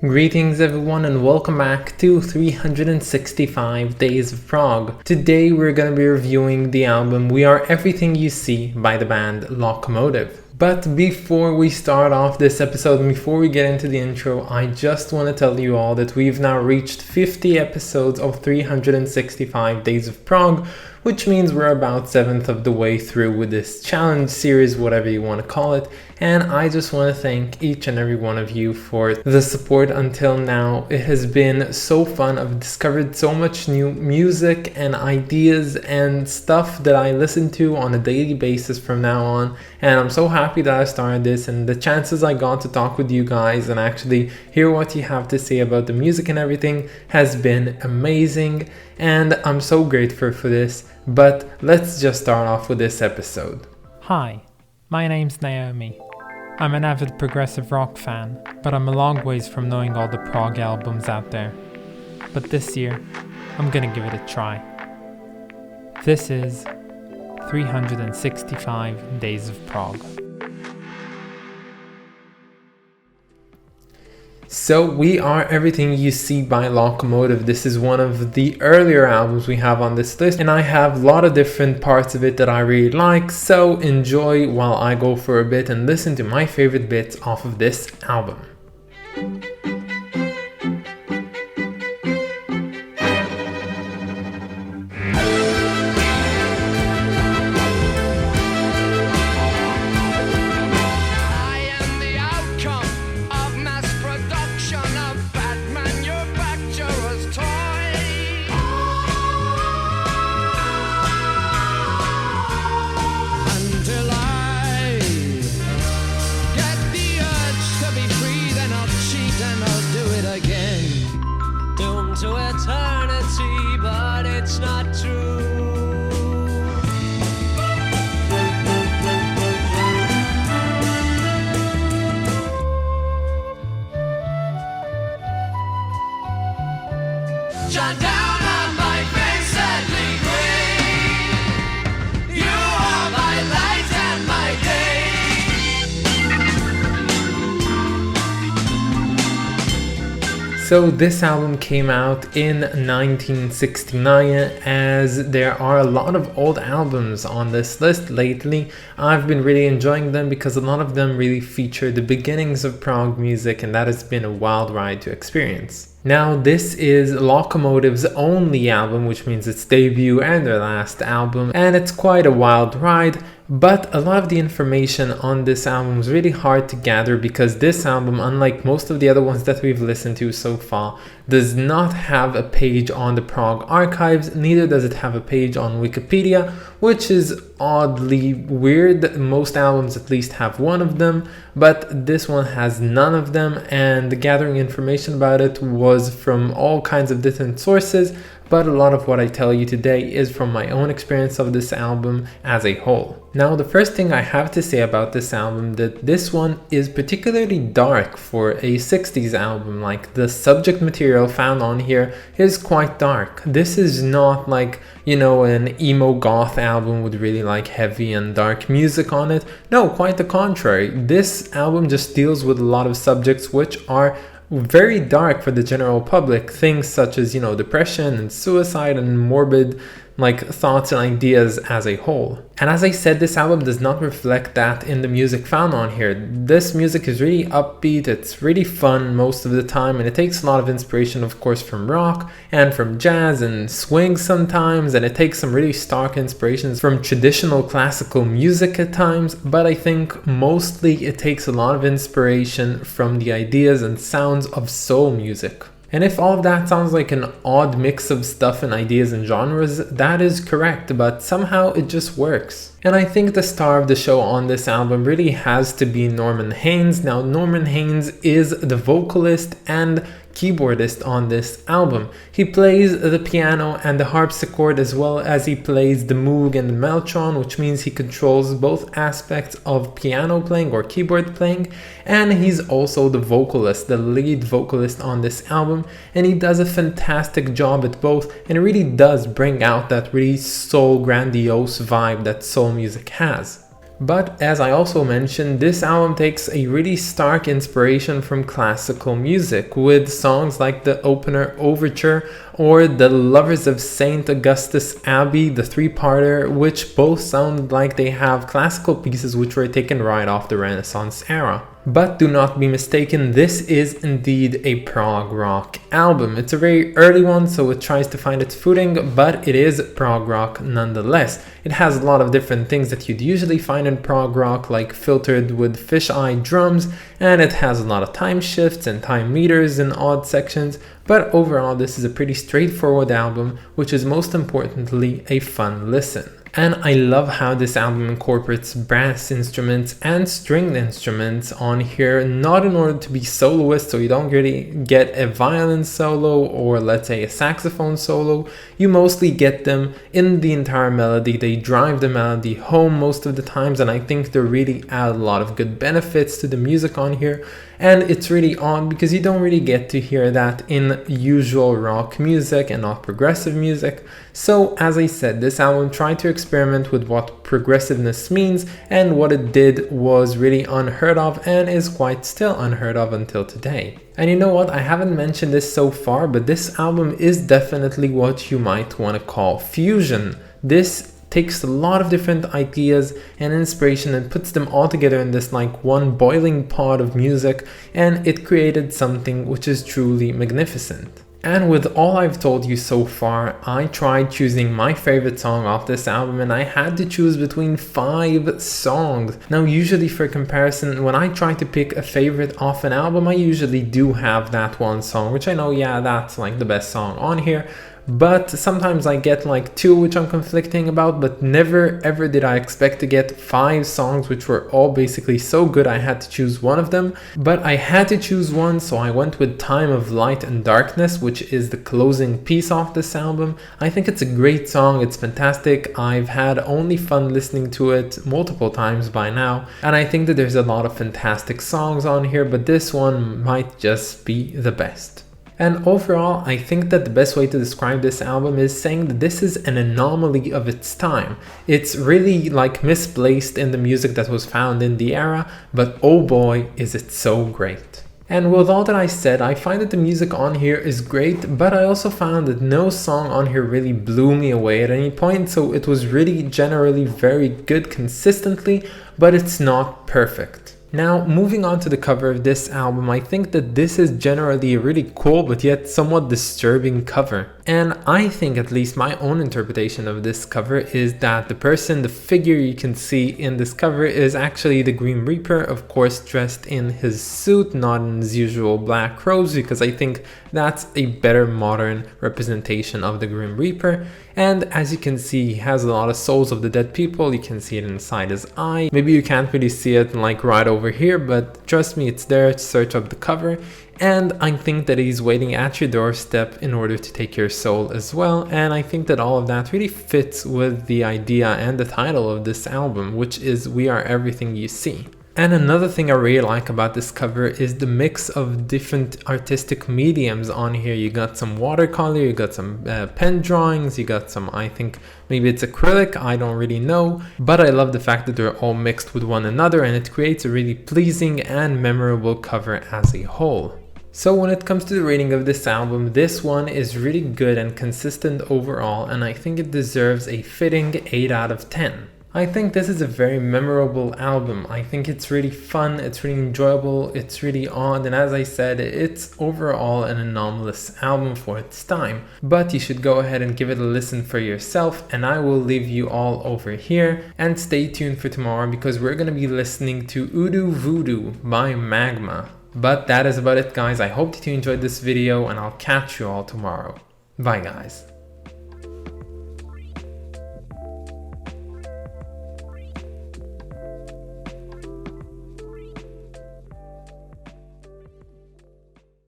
Greetings everyone and welcome back to 365 Days of Prog. Today we're going to be reviewing the album We Are Everything You See by the band Locomotive. But before we start off this episode and before we get into the intro, I just want to tell you all that we've now reached 50 episodes of 365 Days of Prog, which means we're about 7th of the way through with this challenge series, whatever you want to call it. And I just want to thank each and every one of you for the support until now. It has been so fun. I've discovered so much new music and ideas and stuff that I listen to on a daily basis from now on. And I'm so happy that I started this, and the chances I got to talk with you guys and actually hear what you have to say about the music and everything has been amazing. And I'm so grateful for this. But let's just start off with this episode. Hi, my name's Naomi. I'm an avid progressive rock fan, but I'm a long ways from knowing all the prog albums out there. But this year, I'm gonna give it a try. This is 365 Days of Prog. So We Are Everything You See by Locomotive. This is one of the earlier albums we have on this list, and I have a lot of different parts of it that I really like, so enjoy while I go for a bit and listen to my favorite bits off of this album. To eternity, but it's not true. Shut down on my face, deadly green. You are my light and my day. So this album came out in 1969, as there are a lot of old albums on this list lately. I've been really enjoying them because a lot of them really feature the beginnings of prog music, and that has been a wild ride to experience. Now this is Locomotive's only album, which means its debut and their last album, and it's quite a wild ride. But a lot of the information on this album is really hard to gather because this album, unlike most of the other ones that we've listened to so far, does not have a page on the Prog archives, neither does it have a page on Wikipedia, which is oddly weird. Most albums at least have one of them, but this one has none of them, and gathering information about it was from all kinds of different sources, but a lot of what I tell you today is from my own experience of this album as a whole. Now, the first thing I have to say about this album, that this one is particularly dark for a 60s album. Like, the subject material found on here is quite dark. This is not like, you know, an emo goth album with really like heavy and dark music on it. No, quite the contrary. This album just deals with a lot of subjects which are very dark for the general public. Things such as, you know, depression and suicide and morbid like thoughts and ideas as a whole. And as I said, this album does not reflect that in the music found on here. This music is really upbeat, it's really fun most of the time, and it takes a lot of inspiration, of course, from rock and from jazz and swing sometimes, and it takes some really stark inspirations from traditional classical music at times, but I think mostly it takes a lot of inspiration from the ideas and sounds of soul music. And if all of that sounds like an odd mix of stuff and ideas and genres, that is correct, but somehow it just works. And I think the star of the show on this album really has to be Norman Haynes. Now, Norman Haynes is the vocalist and keyboardist on this album. He plays the piano and the harpsichord, as well as he plays the moog and the mellotron, which means he controls both aspects of piano playing or keyboard playing, and he's also the vocalist, the lead vocalist on this album, and he does a fantastic job at both, and it really does bring out that really soul grandiose vibe that soul music has. But as I also mentioned, this album takes a really stark inspiration from classical music, with songs like the opener Overture or The Lovers of St. Augustus Abbey, the three-parter, which both sound like they have classical pieces which were taken right off the Renaissance era. But do not be mistaken, this is indeed a prog rock album. It's a very early one, so it tries to find its footing, but it is prog rock nonetheless. It has a lot of different things that you'd usually find in prog rock, like filtered with fisheye drums, and it has a lot of time shifts and time meters in odd sections, but overall this is a pretty straightforward album, which is most importantly a fun listen. And I love how this album incorporates brass instruments and stringed instruments on here, not in order to be soloist, so you don't really get a violin solo or let's say a saxophone solo. You mostly get them in the entire melody. They drive the melody home most of the times, and I think they really add a lot of good benefits to the music on here. And it's really odd because you don't really get to hear that in usual rock music and not progressive music. So as I said, this album tried to experiment with what progressiveness means, and what it did was really unheard of and is quite still unheard of until today. And you know what, I haven't mentioned this so far, but this album is definitely what you might want to call fusion. This takes a lot of different ideas and inspiration and puts them all together in this like one boiling pot of music, and it created something which is truly magnificent. And with all I've told you so far, I tried choosing my favorite song off this album, and I had to choose between 5 songs. Now usually for comparison, when I try to pick a favorite off an album, I usually do have that one song, which I know, yeah, that's like the best song on here. But sometimes I get like 2 which I'm conflicting about, but never ever did I expect to get 5 songs which were all basically so good I had to choose one of them. But I had to choose one, so I went with Time of Light and Darkness, which is the closing piece off this album. I think it's a great song, it's fantastic. I've had only fun listening to it multiple times by now, and I think that there's a lot of fantastic songs on here, but this one might just be the best. And overall, I think that the best way to describe this album is saying that this is an anomaly of its time. It's really like misplaced in the music that was found in the era, but oh boy, is it so great. And with all that I said, I find that the music on here is great, but I also found that no song on here really blew me away at any point, so it was really generally very good consistently, but it's not perfect. Now, moving on to the cover of this album, I think that this is generally a really cool but yet somewhat disturbing cover. And I think, at least my own interpretation of this cover, is that the person, the figure you can see in this cover is actually the Grim Reaper, of course dressed in his suit, not in his usual black robes, because I think that's a better modern representation of the Grim Reaper. And as you can see, he has a lot of souls of the dead people. You can see it inside his eye. Maybe you can't really see it like right over here, but trust me, it's there. Search up the cover. And I think that he's waiting at your doorstep in order to take your soul as well. And I think that all of that really fits with the idea and the title of this album, which is We Are Everything You See. And another thing I really like about this cover is the mix of different artistic mediums on here. You got some watercolor, you got some pen drawings, you got some, I think maybe it's acrylic, I don't really know. But I love the fact that they're all mixed with one another, and it creates a really pleasing and memorable cover as a whole. So when it comes to the rating of this album, this one is really good and consistent overall, and I think it deserves a fitting 8 out of 10. I think this is a very memorable album. I think it's really fun, it's really enjoyable, it's really odd, and as I said, it's overall an anomalous album for its time. But you should go ahead and give it a listen for yourself, and I will leave you all over here. And stay tuned for tomorrow, because we're going to be listening to Udu Voodoo by Magma. But that is about it, guys. I hope that you enjoyed this video, and I'll catch you all tomorrow. Bye, guys.